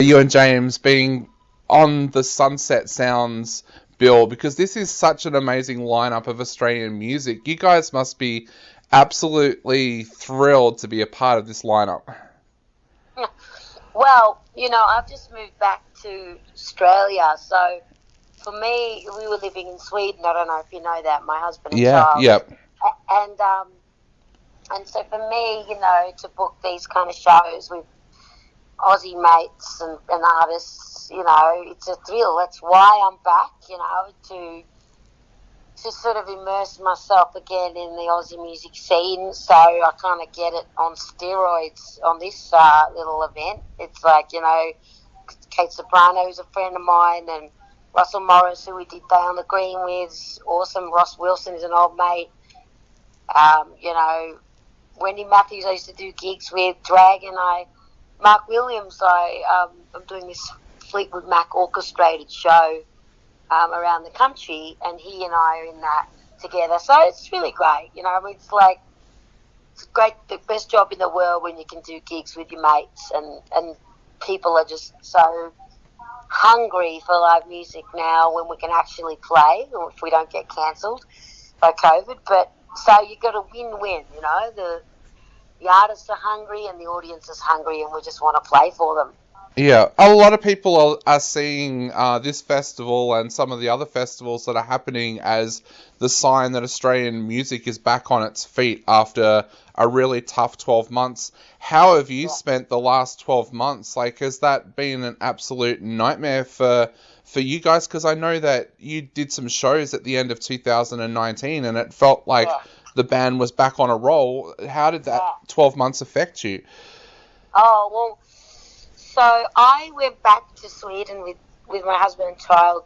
you and James being on the Sunset Sounds bill, because this is such an amazing lineup of Australian music. You guys must be absolutely thrilled to be a part of this lineup. Well, I've just moved back to Australia, so for me, we were living in Sweden. I don't know if you know that, my husband and child. Yep. And so for me, to book these kind of shows with Aussie mates and artists, it's a thrill. That's why I'm back, to sort of immerse myself again in the Aussie music scene. So I kind of get it on steroids on this little event. It's like, Kate Soprano is a friend of mine, and Russell Morris, who we did Day on the Green with, awesome. Ross Wilson is an old mate. Wendy Matthews I used to do gigs with, Drag, and Mark Williams, I'm doing this Fleetwood Mac orchestrated show around the country, and he and I are in that together. So it's really great, it's like, it's great, the best job in the world when you can do gigs with your mates, and people are just so hungry for live music now when we can actually play, or if we don't get cancelled by COVID. But so you got a win-win, the artists are hungry and the audience is hungry, and we just want to play for them. Yeah, a lot of people are seeing this festival and some of the other festivals that are happening as the sign that Australian music is back on its feet after a really tough 12 months. How have you spent the last 12 months? Like, has that been an absolute nightmare for you guys? Because I know that you did some shows at the end of 2019 and it felt like the band was back on a roll. How did that 12 months affect you? Oh, well, so I went back to Sweden with my husband and child,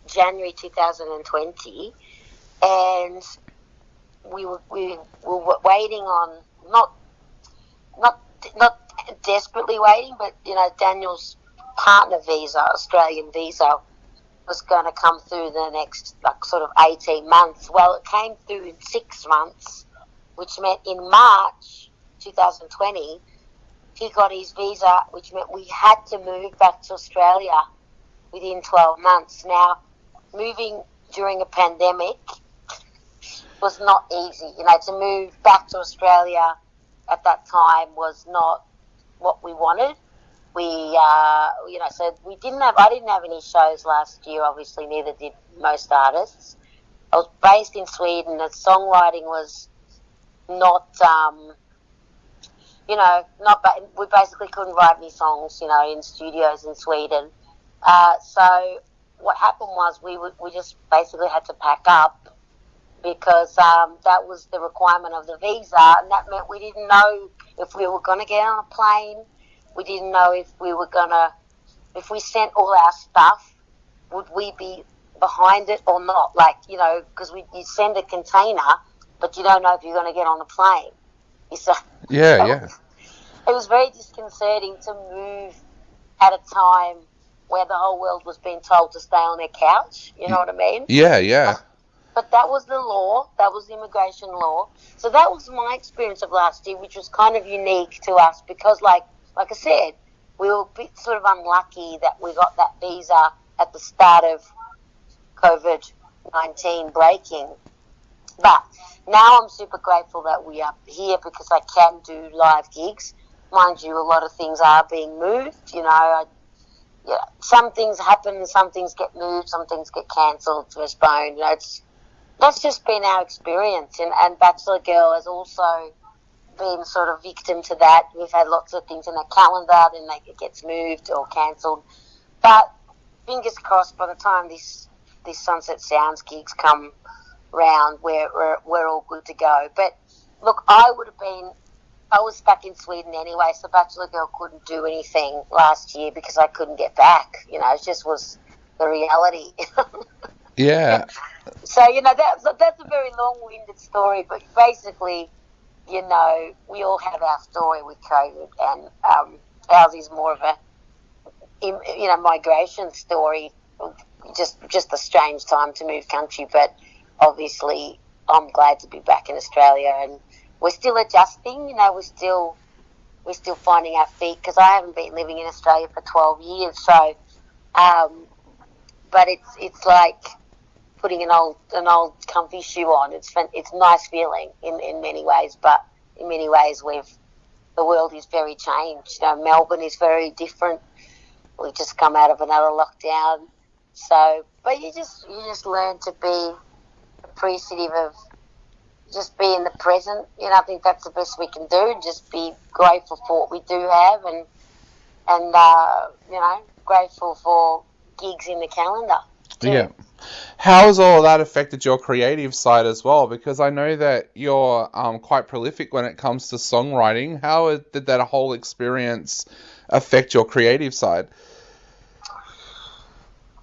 January 2020, and we were waiting on, not desperately waiting, but Daniel's partner visa, Australian visa, was going to come through the next sort of 18 months. Well, it came through in 6 months, which meant in March 2020 he got his visa, which meant we had to move back to Australia within 12 months. Now, moving during a pandemic was not easy. To move back to Australia at that time was not what we wanted. So I didn't have any shows last year, obviously, neither did most artists. I was based in Sweden. The songwriting was not, we basically couldn't write any songs, in studios in Sweden. So what happened was we just basically had to pack up because that was the requirement of the visa, and that meant we didn't know if we were going to get on a plane. We didn't know if we sent all our stuff, would we be behind it or not? Because you send a container, but you don't know if you're going to get on a plane. It was very disconcerting to move at a time where the whole world was being told to stay on their couch. You know what I mean? Yeah. But that was the law. That was the immigration law. So that was my experience of last year, which was kind of unique to us because, like I said, we were a bit sort of unlucky that we got that visa at the start of COVID-19 breaking. But now I'm super grateful that we are here because I can do live gigs. Mind you, a lot of things are being moved. Some things happen, some things get moved, some things get cancelled, postponed. That's just been our experience. And Bachelor Girl has also been sort of victim to that. We've had lots of things in our calendar, then it gets moved or cancelled. But fingers crossed, by the time these Sunset Sounds gigs come round, we're all good to go. But look, I was back in Sweden anyway, so Bachelor Girl couldn't do anything last year because I couldn't get back. It just was the reality. Yeah. So, that's a very long-winded story, but basically, we all have our story with COVID, and ours is more of a, migration story, just a strange time to move country, but obviously I'm glad to be back in Australia, and we're still adjusting, we're still we're still finding our feet, because I haven't been living in Australia for 12 years. So, but it's like putting an old comfy shoe on. It's nice feeling in many ways, but in many ways the world is very changed. You know, Melbourne is very different. We've just come out of another lockdown. So, but you just learn to be appreciative of just be in the present. You know, I think that's the best we can do. Just be grateful for what we do have, and you know, grateful for gigs in the calendar too. Yeah. How has all of that affected your creative side as well? Because I know that you're quite prolific when it comes to songwriting. How did that whole experience affect your creative side?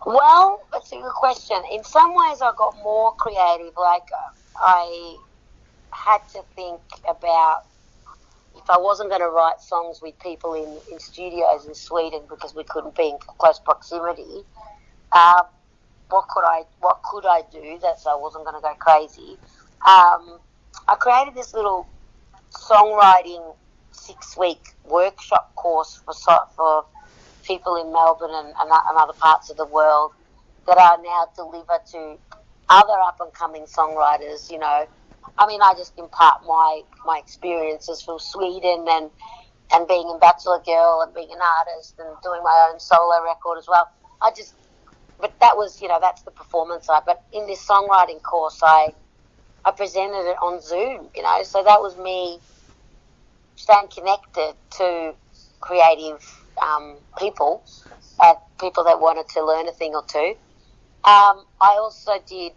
Well, that's a good question. In some ways, I got more creative. Like, I had to think about, if I wasn't going to write songs with people in studios in Sweden because we couldn't be in close proximity, what could I do that so I wasn't going to go crazy? I created this little songwriting 6-week workshop course for people in Melbourne and other parts of the world that I now deliver to other up-and-coming songwriters. You know, I mean, I just impart my experiences from Sweden and being in Bachelor Girl and being an artist and doing my own solo record as well. But that was, you know, that's the performance side. But in this songwriting course, I presented it on Zoom, you know, so that was me staying connected to creative people that wanted to learn a thing or two. I also did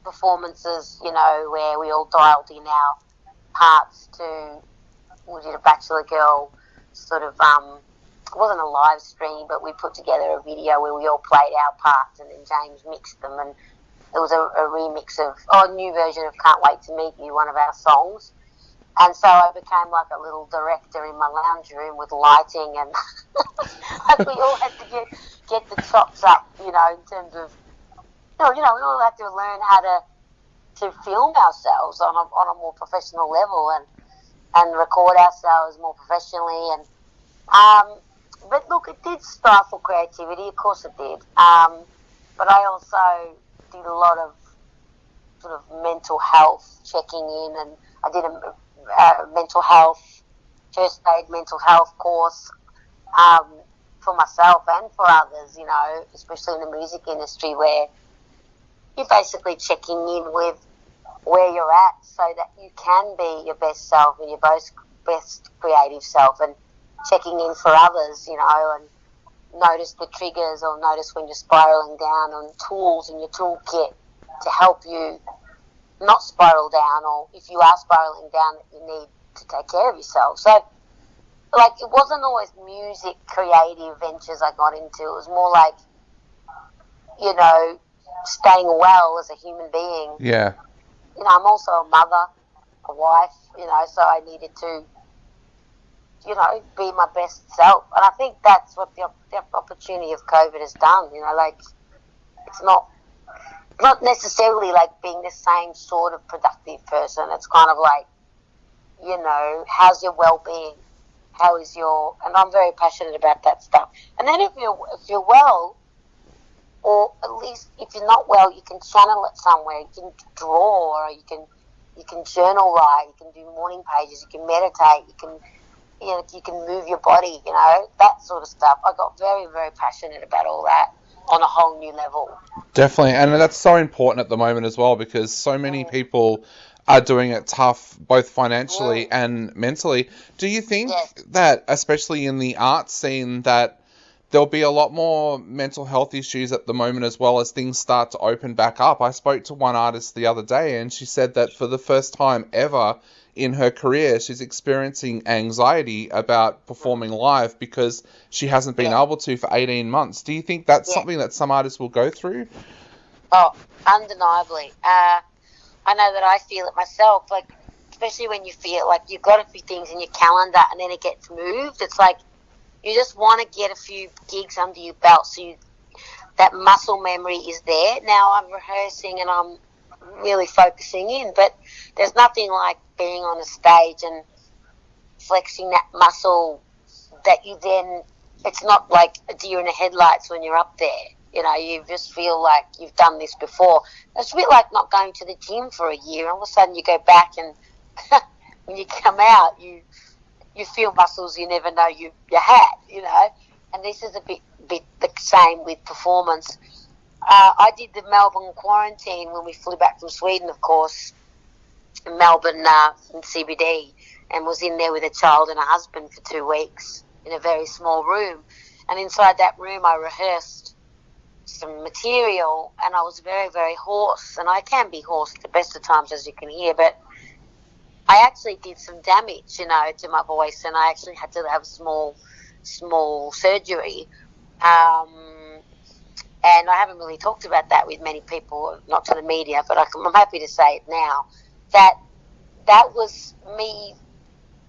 performances, you know, where we all dialed in our parts we did a Bachelor Girl sort of, it wasn't a live stream, but we put together a video where we all played our parts and then James mixed them, and it was a remix of, a new version of Can't Wait to Meet You, one of our songs. And so I became like a little director in my lounge room with lighting, and like we all had to get the chops up, you know, in terms of, you know, we all had to learn how to film ourselves on a more professional level and record ourselves more professionally. And but look, it did stifle creativity, of course it did. But I also did a lot of sort of mental health checking in, and I did a mental health, first aid mental health course for myself and for others, you know, especially in the music industry, where you're basically checking in with where you're at so that you can be your best self and your best creative self, and checking in for others, you know, and notice the triggers or notice when you're spiraling down, on tools in your toolkit to help you not spiral down, or if you are spiraling down, that you need to take care of yourself. So, like, it wasn't always music creative ventures I got into. It was more like, you know, staying well as a human being. Yeah. You know, I'm also a mother, a wife, you know, so I needed to, you know, be my best self. And I think that's what the opportunity of COVID has done, you know, like, it's not necessarily like being the same sort of productive person. It's kind of like, you know, how's your well-being? How is and I'm very passionate about that stuff. And then if you're well, or at least if you're not well, you can channel it somewhere. You can draw, or you can journal write, you can do morning pages, you can meditate, you can move your body, you know, that sort of stuff. I got very, very passionate about all that on a whole new level. Definitely, and that's so important at the moment as well, because so many people are doing it tough, both financially and mentally. Do you think that, especially in the art scene, that there'll be a lot more mental health issues at the moment as well as things start to open back up? I spoke to one artist the other day, and she said that for the first time ever in her career, she's experiencing anxiety about performing live because she hasn't been able to for 18 months. Do you think that's something that some artists will go through? Oh, undeniably. I know that I feel it myself, like, especially when you feel like you've got a few things in your calendar and then it gets moved. It's like you just want to get a few gigs under your belt so that muscle memory is there. Now I'm rehearsing and I'm really focusing in, but there's nothing like being on a stage and flexing that muscle that you then, it's not like a deer in the headlights when you're up there. You know, you just feel like you've done this before. It's a bit like not going to the gym for a year, and all of a sudden you go back and when you come out, you feel muscles you never know you had, you know. And this is a bit the same with performance. I did the Melbourne quarantine when we flew back from Sweden, of course, in Melbourne in CBD, and was in there with a child and a husband for 2 weeks in a very small room. And inside that room I rehearsed some material, and I was very, very hoarse. And I can be hoarse at the best of times, as you can hear, but I actually did some damage, you know, to my voice, and I actually had to have small surgery. And I haven't really talked about that with many people, not to the media, but I'm happy to say it now, that was me,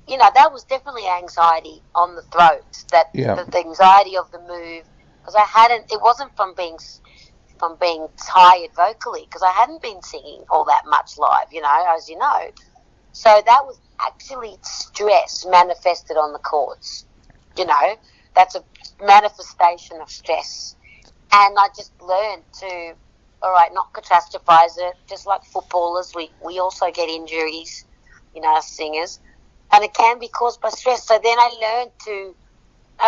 you know, that was definitely anxiety on the throat, that the anxiety of the move, because it wasn't from being tired vocally, because I hadn't been singing all that much live, you know, as you know. So that was actually stress manifested on the chords, you know. That's a manifestation of stress. And I just learned to, all right, not catastrophize it. Just like footballers, we also get injuries, you know, as singers. And it can be caused by stress. So then I learned to,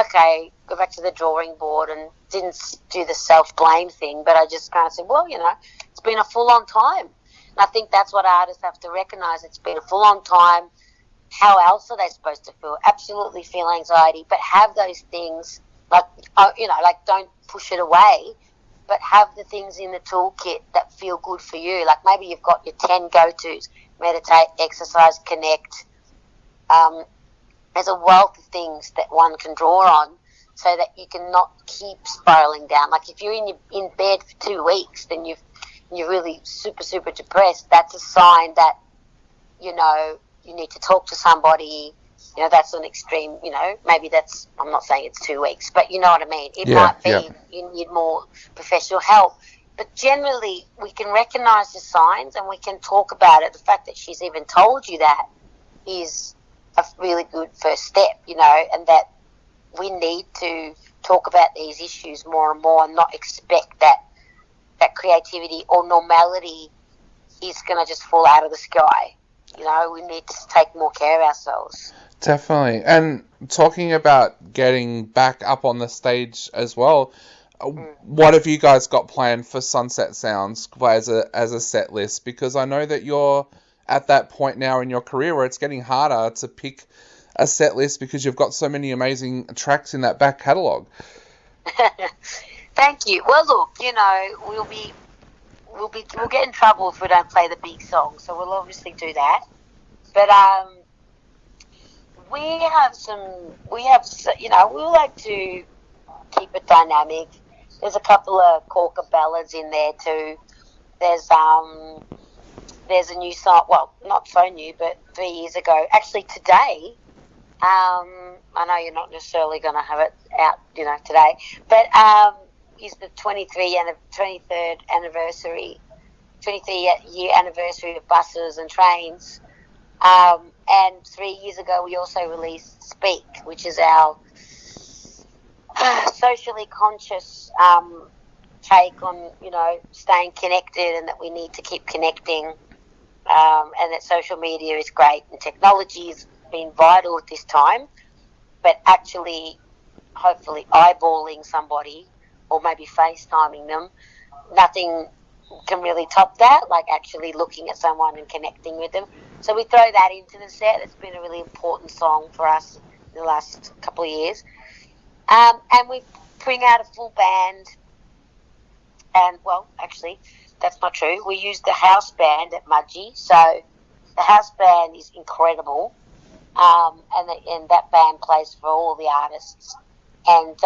okay, go back to the drawing board, and didn't do the self-blame thing, but I just kind of said, well, you know, it's been a full-on time. And I think that's what artists have to recognize. It's been a full-on time. How else are they supposed to feel? Absolutely feel anxiety, but have those things, like, you know, like, don't push it away, but have the things in the toolkit that feel good for you. Like, maybe you've got your 10 go-tos: meditate, exercise, connect. There's a wealth of things that one can draw on so that you can not keep spiraling down. Like, if you're in bed for 2 weeks, then you're really super, super depressed. That's a sign that, you know, you need to talk to somebody. You know, that's an extreme, you know, maybe that's, I'm not saying it's 2 weeks, but you know what I mean. It might be you need more professional help. But generally, we can recognize the signs and we can talk about it. The fact that she's even told you that is a really good first step, you know, and that we need to talk about these issues more and more, and not expect that creativity or normality is going to just fall out of the sky. You know, we need to take more care of ourselves. Definitely. And talking about getting back up on the stage as well, what have you guys got planned for Sunset Sounds as a set list? Because I know that you're at that point now in your career where it's getting harder to pick a set list because you've got so many amazing tracks in that back catalogue. Thank you. Well, look, you know, we'll get in trouble if we don't play the big songs, so we'll obviously do that. But we like to keep it dynamic. There's a couple of corker ballads in there too. There's a new song, well, not so new, but 3 years ago, actually today. I know you're not necessarily going to have it out, you know, today, but is the 23rd anniversary, 23-year anniversary of Buses and Trains. And 3 years ago, we also released Speak, which is our socially conscious take on, you know, staying connected, and that we need to keep connecting, and that social media is great and technology has been vital at this time, but actually, hopefully, eyeballing somebody or maybe FaceTiming them, nothing can really top that, like actually looking at someone and connecting with them. So we throw that into the set. It's been a really important song for us in the last couple of years. And we bring out a full band. And, well, actually, that's not true. We use the house band at Mudgee. So the house band is incredible. And that band plays for all the artists. And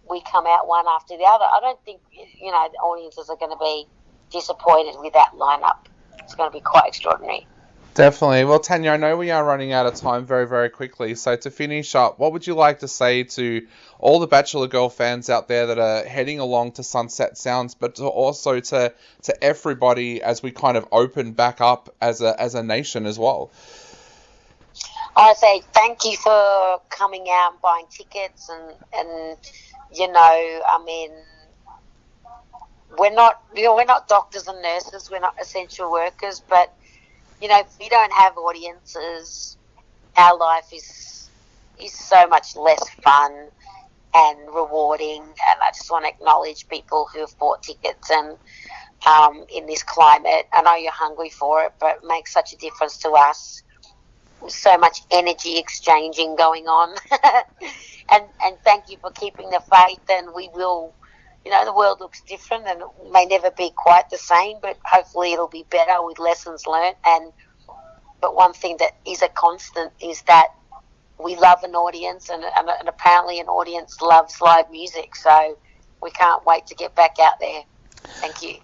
we come out one after the other. I don't think, you know, the audiences are going to be disappointed with that lineup. It's going to be quite extraordinary. Definitely. Well, Tania, I know we are running out of time very, very quickly. So to finish up, what would you like to say to all the Bachelor Girl fans out there that are heading along to Sunset Sounds, but also to everybody as we kind of open back up as a nation as well? I say thank you for coming out and buying tickets, and you know, I mean, we're not doctors and nurses, we're not essential workers, but you know, if we don't have audiences, our life is so much less fun and rewarding. And I just want to acknowledge people who have bought tickets and in this climate. I know you're hungry for it, but it makes such a difference to us. So much energy exchanging going on. And thank you for keeping the faith, and we will, you know, the world looks different and it may never be quite the same, but hopefully it'll be better with lessons learned. But one thing that is a constant is that we love an audience, and apparently an audience loves live music, so we can't wait to get back out there. Thank you.